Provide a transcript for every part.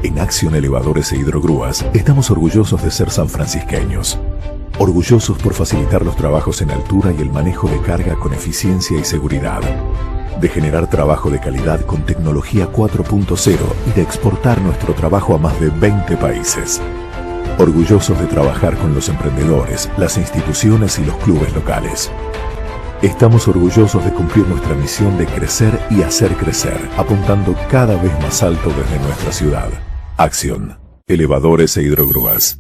En Acción Elevadores e Hidrogrúas estamos orgullosos de ser sanfrancisqueños. Orgullosos por facilitar los trabajos en altura y el manejo de carga con eficiencia y seguridad. De generar trabajo de calidad con tecnología 4.0 y de exportar nuestro trabajo a más de 20 países. Orgullosos de trabajar con los emprendedores, las instituciones y los clubes locales. Estamos orgullosos de cumplir nuestra misión de crecer y hacer crecer, apuntando cada vez más alto desde nuestra ciudad. Acción. Elevadores e Hidrogrúas.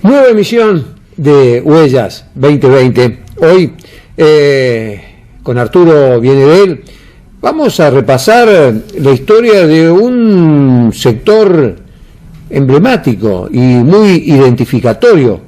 Nueva emisión de Huellas 2020. Hoy, con Arturo Bienedel, vamos a repasar la historia de un sector emblemático y muy identificatorio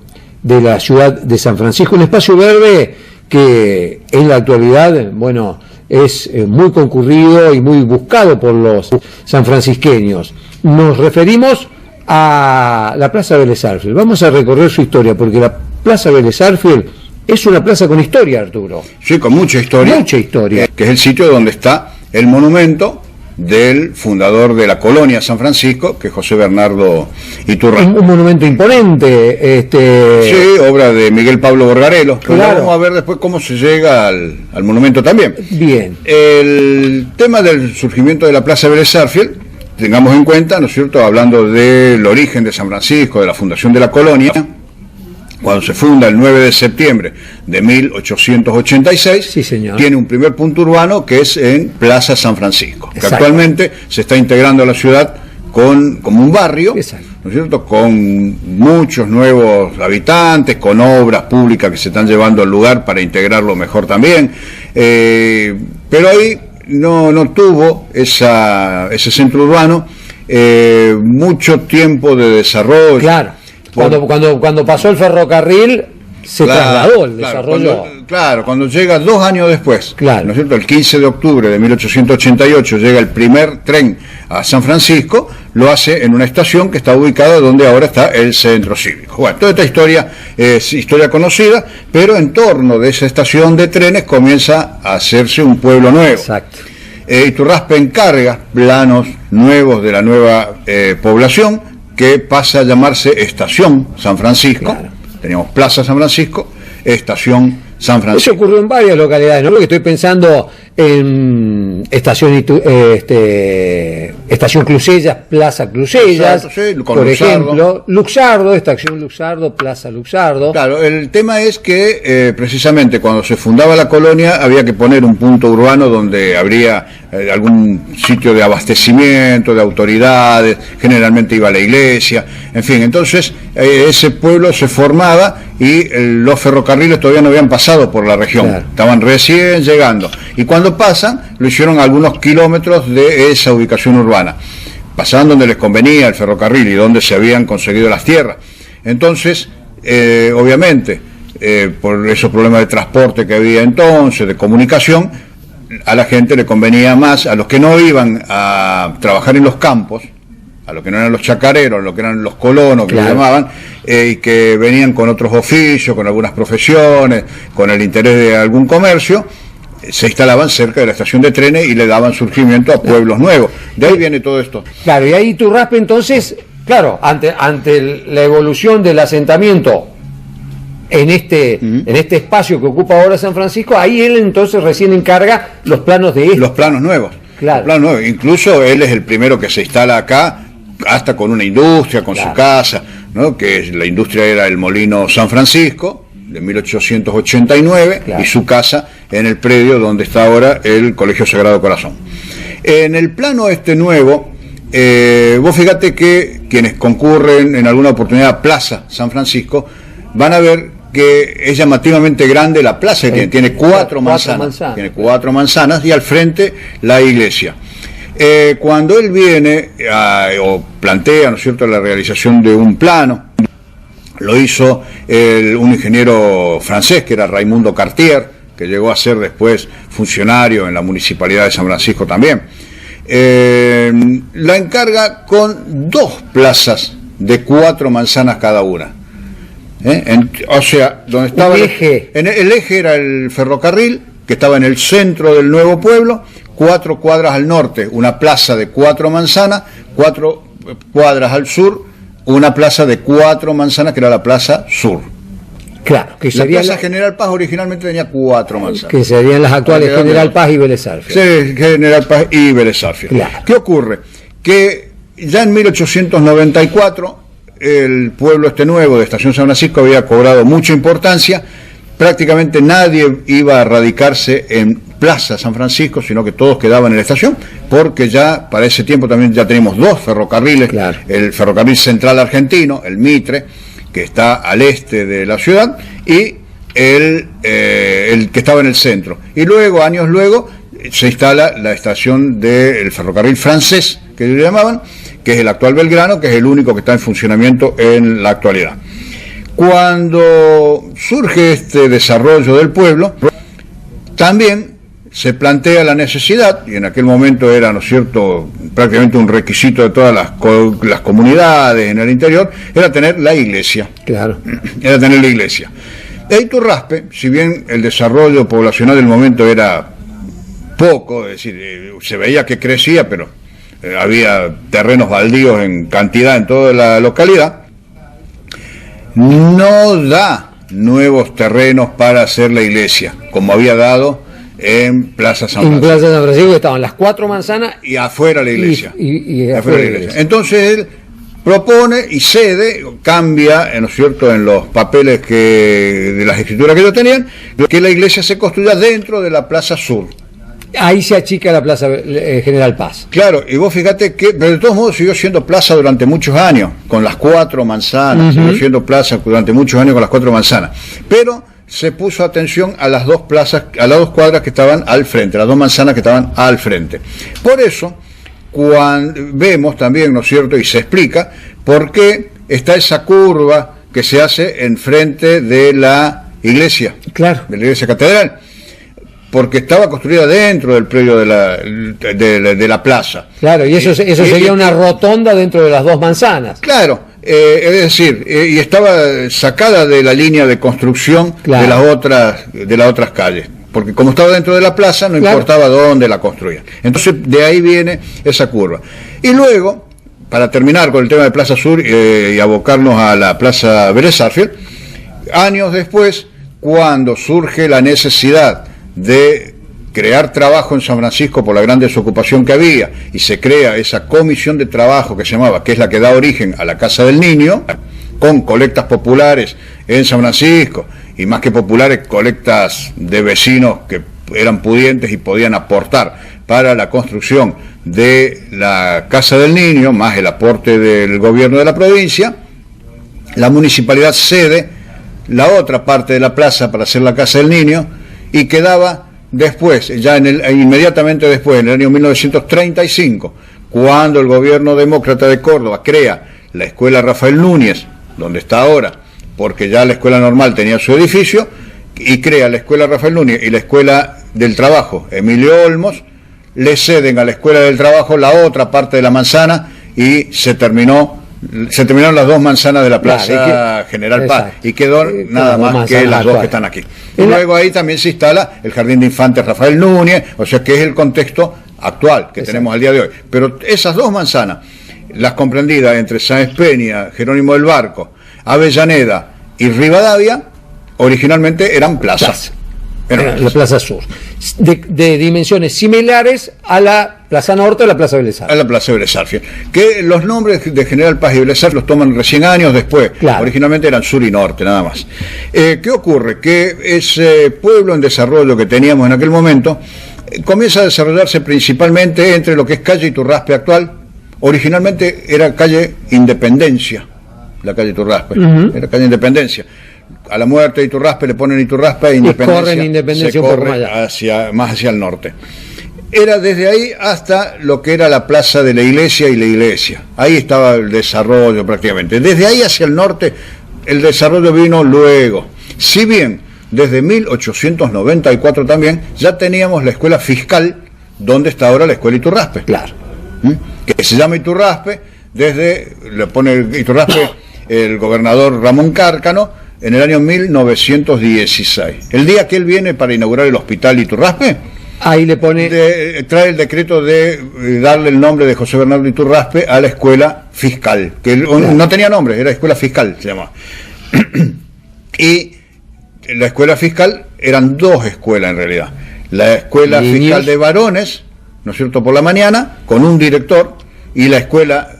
de la ciudad de San Francisco, un espacio verde que en la actualidad, bueno, es muy concurrido y muy buscado por los sanfrancisqueños. Nos referimos a la Plaza Vélez Sarsfield. Vamos a recorrer su historia, porque la Plaza Vélez Sarsfield es una plaza con historia, Arturo. Sí, con mucha historia. Mucha historia. Que es el sitio donde está el monumento del fundador de la colonia San Francisco, que es José Bernardo Iturraspe. Un monumento imponente. Sí, obra de Miguel Pablo Borgarello. Claro. Vamos a ver después cómo se llega al monumento también. Bien. El tema del surgimiento de la Plaza Vélez Sarsfield, tengamos en cuenta, ¿no es cierto?, hablando del origen de San Francisco, de la fundación de la colonia, cuando se funda el 9 de septiembre de 1886, sí, señor, tiene un primer punto urbano que es en Plaza San Francisco, que actualmente se está integrando a la ciudad como un barrio, ¿no es cierto?, con muchos nuevos habitantes, con obras públicas que se están llevando al lugar para integrarlo mejor también, pero ahí no tuvo ese centro urbano mucho tiempo de desarrollo. Claro, cuando pasó el ferrocarril se trasladó el desarrollo. Cuando llega 2 años después, claro, ¿no es cierto?, el 15 de octubre de 1888 llega el primer tren a San Francisco, lo hace en una estación que está ubicada donde ahora está el centro cívico. Bueno, toda esta historia es historia conocida, pero en torno de esa estación de trenes comienza a hacerse un pueblo nuevo. Exacto. Iturraspe encarga planos nuevos de la nueva población, que pasa a llamarse Estación San Francisco. Claro. Teníamos Plaza San Francisco, Estación San Francisco. Eso ocurrió en varias localidades, ¿no? Porque estoy pensando en Estación Clusellas, Plaza Clusellas, exacto, sí, por ejemplo, Luxardo, Estación Luxardo, Plaza Luxardo. Claro, el tema es que precisamente cuando se fundaba la colonia había que poner un punto urbano donde habría algún sitio de abastecimiento, de autoridades, generalmente iba a la iglesia, en fin, entonces ese pueblo se formaba y los ferrocarriles todavía no habían pasado por la región, claro, estaban recién llegando, y cuando pasan lo hicieron a algunos kilómetros de esa ubicación urbana, pasaban donde les convenía el ferrocarril y donde se habían conseguido las tierras. Entonces obviamente por esos problemas de transporte que había entonces, de comunicación, a la gente le convenía más, a los que no iban a trabajar en los campos, a los que no eran los chacareros, a los que eran los colonos, que claro, le llamaban, y que venían con otros oficios, con algunas profesiones, con el interés de algún comercio, se instalaban cerca de la estación de trenes y le daban surgimiento a pueblos nuevos. De ahí viene todo esto. Claro, y ahí Iturraspe entonces, claro, ante la evolución del asentamiento en este espacio que ocupa ahora San Francisco, ahí él entonces recién encarga los planos de esto. Los planos nuevos. Claro. Los planos nuevos. Incluso él es el primero que se instala acá, hasta con una industria, con claro, su casa, ¿no?, que la industria era el Molino San Francisco, de 1889, claro, y su casa en el predio donde está ahora el Colegio Sagrado Corazón. En el plano nuevo, vos fíjate que quienes concurren en alguna oportunidad a Plaza San Francisco van a ver que es llamativamente grande la plaza, que tiene cuatro manzanas, tiene 4 manzanas, y al frente la iglesia. Cuando él viene o plantea, ¿no es cierto?, la realización de un plano, lo hizo un ingeniero francés que era Raimundo Cartier, que llegó a ser después funcionario en la Municipalidad de San Francisco también. La encarga con 2 plazas de 4 manzanas cada una. O sea, donde estaba el eje era el ferrocarril, que estaba en el centro del nuevo pueblo, 4 cuadras al norte, una plaza de 4 manzanas, 4 cuadras al sur, una plaza de 4 manzanas, que era la Plaza Sur. Claro, que la sería Plaza General Paz originalmente tenía 4 manzanas. Que serían las actuales General Paz y Vélez Sarsfield. Sí, General Paz y Vélez Sarsfield. Claro. ¿Qué ocurre? Que ya en 1894 el pueblo nuevo de Estación San Francisco había cobrado mucha importancia. Prácticamente nadie iba a radicarse en Plaza San Francisco, sino que todos quedaban en la estación, porque ya para ese tiempo también ya tenemos 2 ferrocarriles, claro, el ferrocarril central argentino, el Mitre, que está al este de la ciudad, y el que estaba en el centro. Y luego, años luego, se instala la estación del ferrocarril francés, que le llamaban, que es el actual Belgrano, que es el único que está en funcionamiento en la actualidad. Cuando surge este desarrollo del pueblo, también se plantea la necesidad, y en aquel momento era, ¿no es cierto?, prácticamente un requisito de todas las comunidades en el interior, era tener la iglesia. Claro. Era tener la iglesia. De Iturraspe, si bien el desarrollo poblacional del momento era poco, es decir, se veía que crecía, pero había terrenos baldíos en cantidad en toda la localidad, no da nuevos terrenos para hacer la iglesia, como había dado en Plaza San Francisco. En Plaza San Francisco estaban las 4 manzanas y afuera la iglesia. Y afuera la iglesia. Entonces él propone y cede, cambia, ¿no es cierto?, en los papeles de las escrituras que ellos tenían, que la iglesia se construya dentro de la Plaza Sur. Ahí se achica la Plaza General Paz. Claro, y vos fíjate que, pero de todos modos siguió siendo plaza durante muchos años, con las 4 manzanas, siguió siendo plaza durante muchos años con las 4 manzanas. Pero se puso atención a las 2 plazas, a las 2 cuadras que estaban al frente, las 2 manzanas que estaban al frente. Por eso, cuando vemos también, ¿no es cierto?, y se explica por qué está esa curva que se hace enfrente de la iglesia, claro, de la iglesia catedral, porque estaba construida dentro del predio de la plaza. Claro, y eso sería una rotonda dentro de las 2 manzanas. Claro, es decir, y estaba sacada de la línea de construcción, claro, de las otras calles, porque como estaba dentro de la plaza no, claro, importaba dónde la construían. Entonces de ahí viene esa curva. Y luego, para terminar con el tema de Plaza Sur y abocarnos a la Plaza Vélez Sarsfield, años después, cuando surge la necesidad de crear trabajo en San Francisco por la gran desocupación que había, y se crea esa comisión de trabajo que se llamaba, que es la que da origen a la Casa del Niño, con colectas populares en San Francisco, y más que populares, colectas de vecinos que eran pudientes y podían aportar para la construcción de la Casa del Niño, más el aporte del gobierno de la provincia. La municipalidad cede la otra parte de la plaza para hacer la Casa del Niño, y quedaba después, ya inmediatamente después, en el año 1935, cuando el gobierno demócrata de Córdoba crea la Escuela Rafael Núñez, donde está ahora, porque ya la Escuela Normal tenía su edificio, y crea la Escuela Rafael Núñez y la Escuela del Trabajo Emilio Olmos, le ceden a la Escuela del Trabajo la otra parte de la manzana, y se terminaron las 2 manzanas de la Plaza, claro, General Paz, y quedó nada más que las 2 que están aquí. Y luego ahí también se instala el Jardín de Infantes Rafael Núñez, o sea que es el contexto actual que tenemos al día de hoy. Pero esas 2 manzanas, las comprendidas entre Sáenz Peña, Jerónimo del Barco, Avellaneda y Rivadavia, originalmente eran plazas. Enormes. La Plaza Sur, de dimensiones similares a la Plaza Norte o la Plaza Vélez A Sarsfield. la Plaza Vélez Sarsfield. Que los nombres de General Paz y Vélez Sarsfield los toman recién años después. Claro. Originalmente eran sur y norte, nada más. ¿Qué ocurre? Que ese pueblo en desarrollo que teníamos en aquel momento comienza a desarrollarse principalmente entre lo que es calle Iturraspe actual. Originalmente era calle Independencia, la calle Iturraspe. Era calle Independencia. A la muerte de Iturraspe le ponen Iturraspe e Independencia. corren Independencia se un poco corre más allá. más hacia el norte. Era desde ahí hasta lo que era la plaza de la iglesia y la iglesia. Ahí estaba el desarrollo prácticamente. Desde ahí hacia el norte el desarrollo vino luego. Si bien desde 1894 también ya teníamos la escuela fiscal, donde está ahora la escuela Iturraspe. Claro. Que se llama Iturraspe, le pone Iturraspe el gobernador Ramón Cárcano en el año 1916. El día que él viene para inaugurar el hospital Iturraspe, Ahí le pone... trae el decreto de darle el nombre de José Bernardo Iturraspe a la escuela fiscal, que no tenía nombre, era escuela fiscal, se llamaba. Y la escuela fiscal eran dos escuelas en realidad. La escuela Niños. fiscal de varones, ¿no es cierto?, por la mañana, con un director, y la escuela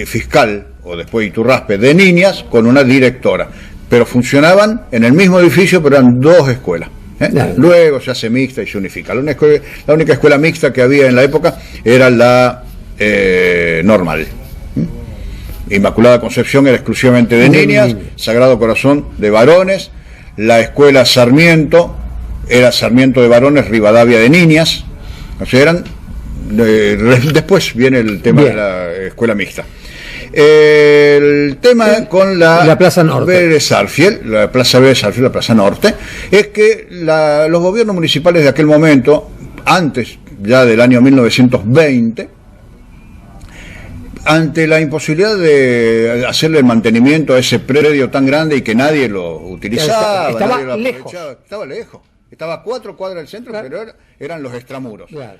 fiscal, o después Iturraspe, de niñas, con una directora. Pero funcionaban en el mismo edificio, pero eran dos escuelas. Claro. Luego se hace mixta y se unifica. La única escuela mixta que había en la época era la normal. Inmaculada Concepción era exclusivamente de niñas, Sagrado Corazón de varones, la escuela Sarmiento era Sarmiento de varones, Rivadavia de niñas. O sea, eran después viene el tema Bien. de la escuela mixta. El tema con la Plaza Norte. Vélez Sarsfield, la Plaza Vélez Sarsfield, la Plaza Norte, es que los gobiernos municipales de aquel momento, antes ya del año 1920, ante la imposibilidad de hacerle el mantenimiento a ese predio tan grande y que nadie lo utilizaba, Estaba nadie lo lejos. aprovechaba, estaba lejos, estaba a 4 cuadras del centro, Claro. pero eran los extramuros. Claro.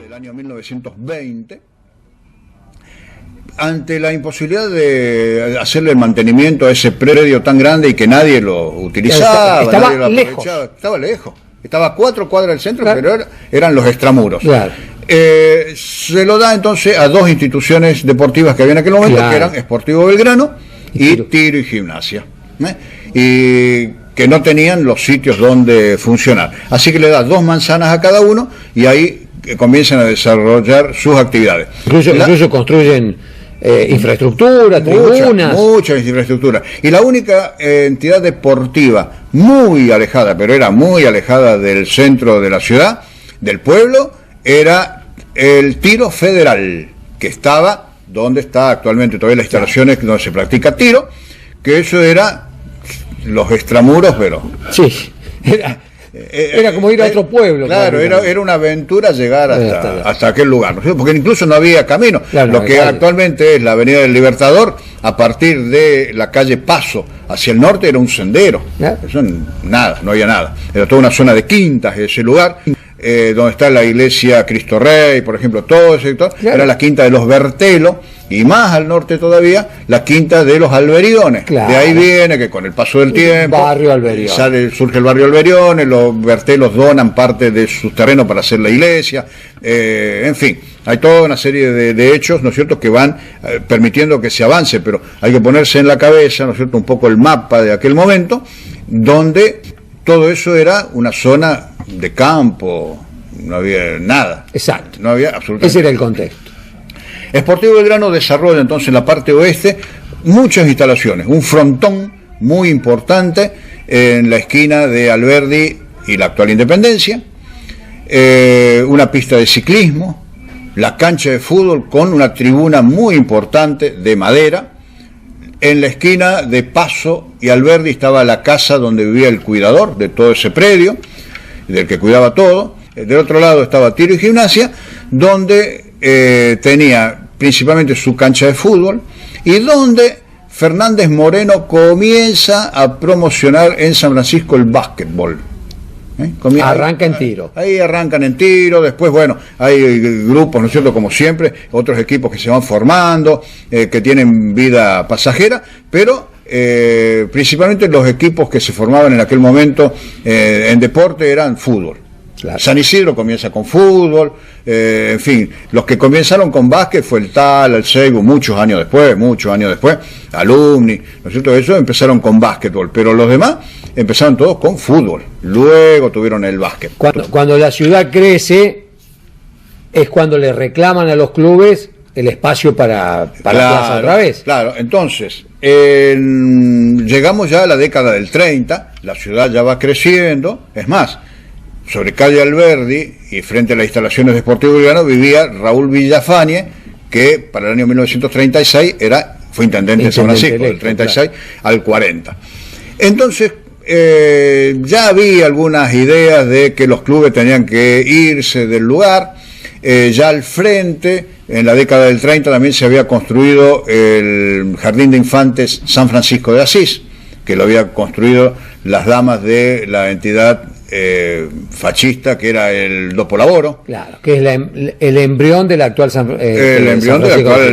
Del año 1920, ante la imposibilidad de hacerle el mantenimiento a ese predio tan grande y que nadie lo utilizaba, Estaba nadie lo lejos. aprovechaba, estaba lejos, estaba a 4 cuadras del centro, Claro. pero eran los extramuros. Claro. Se lo da entonces a dos instituciones deportivas que había en aquel momento, Claro. que eran Sportivo Belgrano Y y Tiro y Gimnasia, y que no tenían los sitios donde funcionar. Así que le da 2 manzanas a cada uno y ahí comienzan a desarrollar sus actividades. Incluso construyen infraestructura, tribunas. Mucha infraestructura. Y la única entidad deportiva muy alejada, pero era muy alejada del centro de la ciudad, del pueblo, era el Tiro Federal, que estaba donde está actualmente todavía las instalaciones donde se practica tiro, que eso era los extramuros, pero... Sí, era como ir a otro pueblo. Claro, era una aventura llegar hasta aquel lugar, ¿no? Porque incluso no había camino. Claro, lo que claro. actualmente es la Avenida del Libertador, a partir de la calle Paso hacia el norte era un sendero. Claro. Eso nada, no había nada. Era toda una zona de quintas ese lugar. donde está la iglesia Cristo Rey, por ejemplo, todo ese sector, claro, era la quinta de los Bertelos, y más al norte todavía, la quinta de los Alberiones. Claro. De ahí viene que con el paso del tiempo barrio Alberione. surge el barrio Alberiones, los Bertelos donan parte de sus terrenos para hacer la iglesia, en fin, hay toda una serie de hechos, ¿no es cierto?, que van permitiendo que se avance, pero hay que ponerse en la cabeza, ¿no es cierto?, un poco el mapa de aquel momento, donde todo eso era una zona de campo, no había nada. Exacto. No había absolutamente. Ese era el contexto. Sportivo Belgrano desarrolla entonces en la parte oeste muchas instalaciones, un frontón muy importante en la esquina de Alberdi y la actual Independencia, una pista de ciclismo, la cancha de fútbol con una tribuna muy importante de madera. En la esquina de Paso y Alberdi estaba la casa donde vivía el cuidador de todo ese predio, del que cuidaba todo. Del otro lado estaba Tiro y Gimnasia, donde tenía principalmente su cancha de fútbol y donde Fernández Moreno comienza a promocionar en San Francisco el básquetbol. Arranca en Tiro. Ahí arrancan en Tiro, después, bueno, hay grupos, ¿no es cierto?, como siempre, otros equipos que se van formando, que tienen vida pasajera, pero principalmente los equipos que se formaban en aquel momento en deporte eran fútbol. Claro. San Isidro comienza con fútbol, en fin, los que comenzaron con básquet fue el Tal, el Seibo, muchos años después, Alumni, ¿no es cierto? Eso empezaron con básquetbol, pero los demás empezaron todos con fútbol, luego tuvieron el básquet. Cuando la ciudad crece, es cuando le reclaman a los clubes el espacio para la plaza otra vez. Claro, entonces, llegamos ya a la década del 30, la ciudad ya va creciendo, es más, sobre calle Alberdi y frente a las instalaciones de Sportivo Belgrano vivía Raúl Villafañe, que para el año 1936 fue intendente de San Francisco, del 36 claro, al 40. Entonces, ya había algunas ideas de que los clubes tenían que irse del lugar. Ya al frente, en la década del 30, también se había construido el Jardín de Infantes San Francisco de Asís, que lo había construido las damas de la entidad fascista, que era el Dopolaboro. Claro, que es el embrión del actual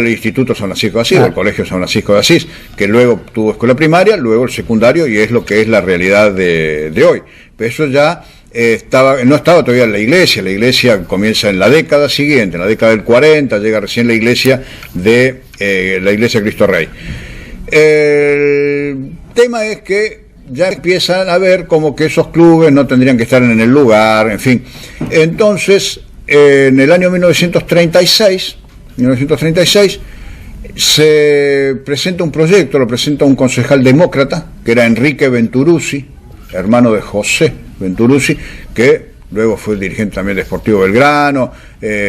Instituto San Francisco de Asís, el Colegio San Francisco de Asís, que luego tuvo escuela primaria, luego el secundario, y es lo que es la realidad de hoy. Pero eso ya no estaba todavía en la iglesia comienza en la década siguiente, en la década del 40, llega recién la iglesia Cristo Rey. El tema es que ya empiezan a ver como que esos clubes no tendrían que estar en el lugar, en fin. Entonces, en el año 1936, se presenta un proyecto, lo presenta un concejal demócrata, que era Enrique Venturuzzi, hermano de José Venturuzzi, que luego fue dirigente también de Sportivo Belgrano,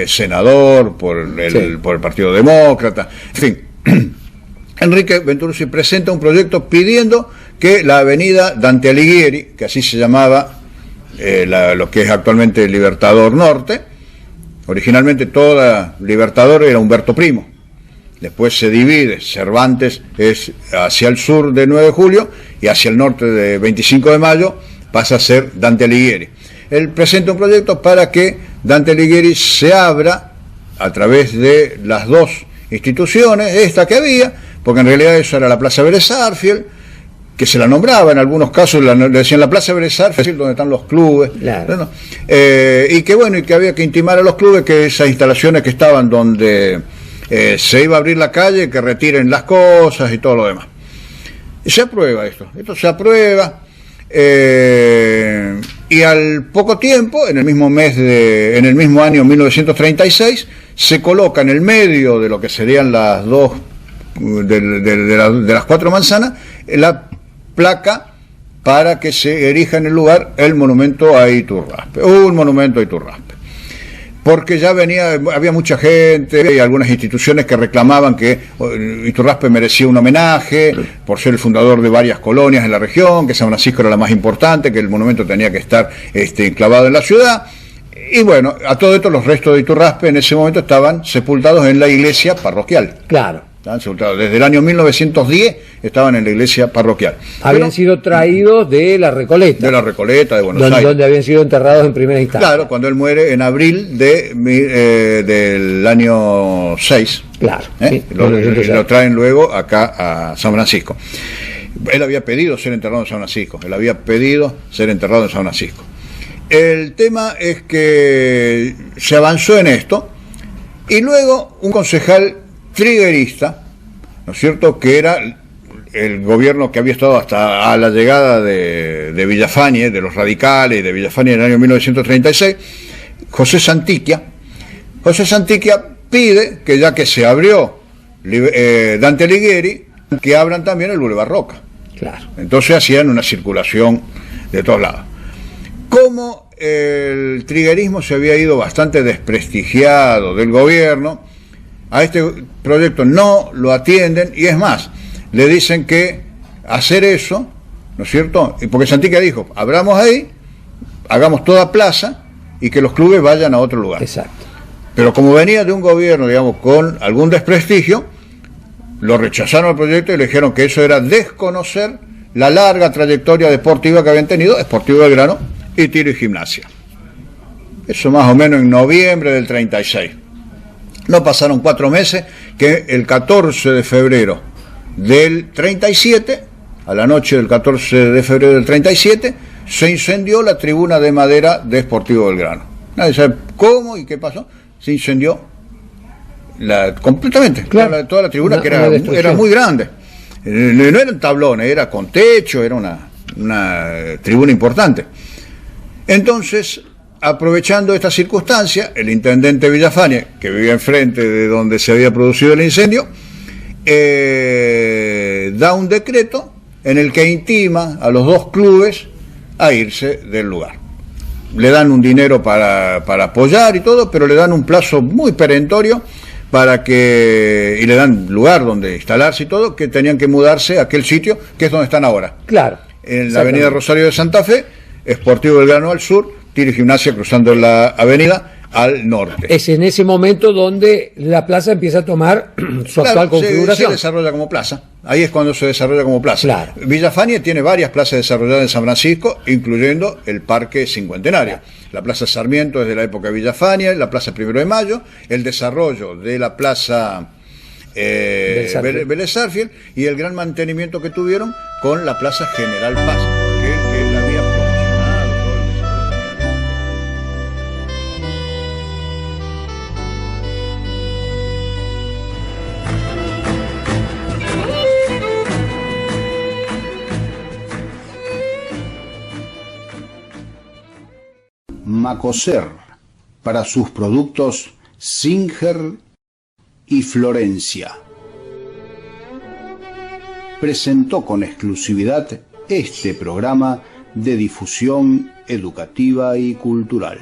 senador por el Partido Demócrata, en fin. Enrique Venturuzzi presenta un proyecto pidiendo que la avenida Dante Alighieri, que así se llamaba lo que es actualmente Libertador Norte, originalmente toda Libertador era Humberto Primo, después se divide, Cervantes es hacia el sur de 9 de julio y hacia el norte de 25 de mayo pasa a ser Dante Alighieri. Él presenta un proyecto para que Dante Alighieri se abra a través de las dos instituciones, esta que había, porque en realidad eso era la Plaza Vélez Sarsfield, que se la nombraba en algunos casos, le decían la Plaza Vélez Sarsfield, donde están los clubes, claro. ¿No? Y que bueno, y que había que intimar a los clubes que esas instalaciones que estaban donde se iba a abrir la calle, que retiren las cosas y todo lo demás. Y se aprueba esto se aprueba, y al poco tiempo, en el mismo año 1936, se coloca en el medio de lo que serían las dos de las cuatro manzanas la placa para que se erija en el lugar el monumento a Iturraspe, un monumento a Iturraspe, porque ya había mucha gente y algunas instituciones que reclamaban que Iturraspe merecía un homenaje por ser el fundador de varias colonias en la región, que San Francisco era la más importante, que el monumento tenía que estar enclavado en la ciudad. Y bueno, a todo esto los restos de Iturraspe en ese momento estaban sepultados en la iglesia parroquial. Claro. Estaban sepultados. Desde el año 1910 estaban en la iglesia parroquial. Habían sido traídos de la Recoleta. De la Recoleta, de Buenos Aires. Donde habían sido enterrados en primera instancia. Claro, cuando él muere en abril del año 6. Claro. Sí, lo traen luego acá a San Francisco. Él había pedido ser enterrado en San Francisco. El tema es que se avanzó en esto y luego un concejal triguerista, ¿no es cierto?, que era el gobierno que había estado hasta a la llegada de Villafañe, de los radicales, de Villafañe en el año 1936, José Santiquia pide que, ya que se abrió Dante Alighieri, que abran también el Boulevard Roca. Claro. Entonces hacían una circulación de todos lados. Como el triguerismo se había ido bastante desprestigiado del gobierno, a este proyecto no lo atienden, y es más, le dicen que hacer eso, ¿no es cierto? Y porque Santiquia dijo, abramos ahí, hagamos toda plaza y que los clubes vayan a otro lugar. Exacto. Pero como venía de un gobierno, digamos, con algún desprestigio, lo rechazaron el proyecto y le dijeron que eso era desconocer la larga trayectoria deportiva que habían tenido Sportivo Belgrano y Tiro y Gimnasia. Eso más o menos en noviembre del 36. No pasaron 4 meses que el 14 de febrero del 37, a la noche del 14 de febrero del 37, se incendió la tribuna de madera de Sportivo Belgrano. Nadie sabe cómo y qué pasó. Se incendió completamente, claro, toda la tribuna, que era muy grande. No eran tablones, era con techo, era una tribuna importante. Entonces, aprovechando esta circunstancia, el intendente Villafañe, que vivía enfrente de donde se había producido el incendio, da un decreto en el que intima a los 2 clubes a irse del lugar. Le dan un dinero para apoyar y todo, pero le dan un plazo muy perentorio y le dan lugar donde instalarse y todo, que tenían que mudarse a aquel sitio que es donde están ahora. Claro. En la avenida Rosario de Santa Fe, Sportivo Belgrano al sur, Tiro y Gimnasia cruzando la avenida al norte. Es en ese momento donde la plaza empieza a tomar su actual configuración. Se desarrolla como plaza. Ahí es cuando se desarrolla como plaza. Claro. Villafañe tiene varias plazas desarrolladas en San Francisco, incluyendo el Parque Cincuentenario. La Plaza Sarmiento es de la época de Villafañe, la Plaza 1 de Mayo, el desarrollo de la Plaza Vélez Sarsfield y el gran mantenimiento que tuvieron con la Plaza General Paz, que la había promocionado todo el desarrollo. Macoser, para sus productos Singer y Florencia, presentó con exclusividad este programa de difusión educativa y cultural.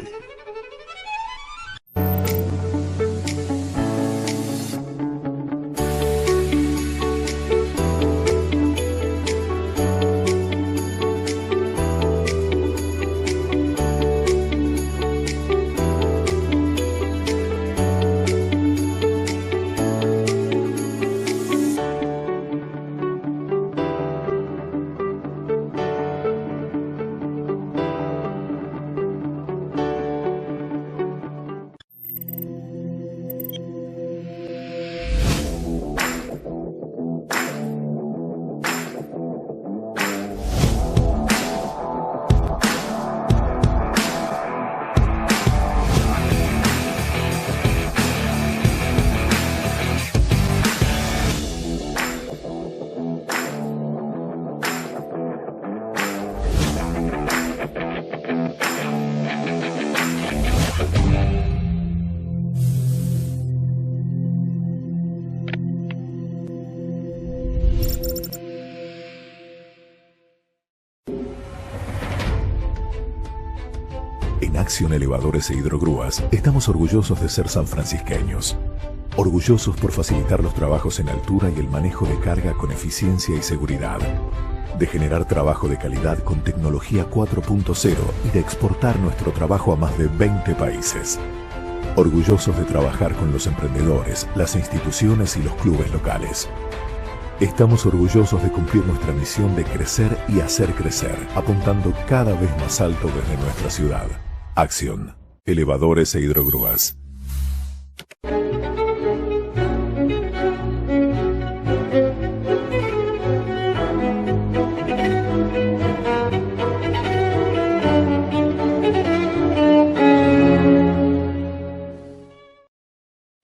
En Acción Elevadores e Hidrogrúas estamos orgullosos de ser sanfrancisqueños. Orgullosos por facilitar los trabajos en altura y el manejo de carga con eficiencia y seguridad. De generar trabajo de calidad con tecnología 4.0 y de exportar nuestro trabajo a más de 20 países. orgullosos de trabajar con los emprendedores, las instituciones y los clubes locales. Estamos orgullosos de cumplir nuestra misión de crecer y hacer crecer, apuntando cada vez más alto desde nuestra ciudad. Acción, elevadores e hidrogrúas.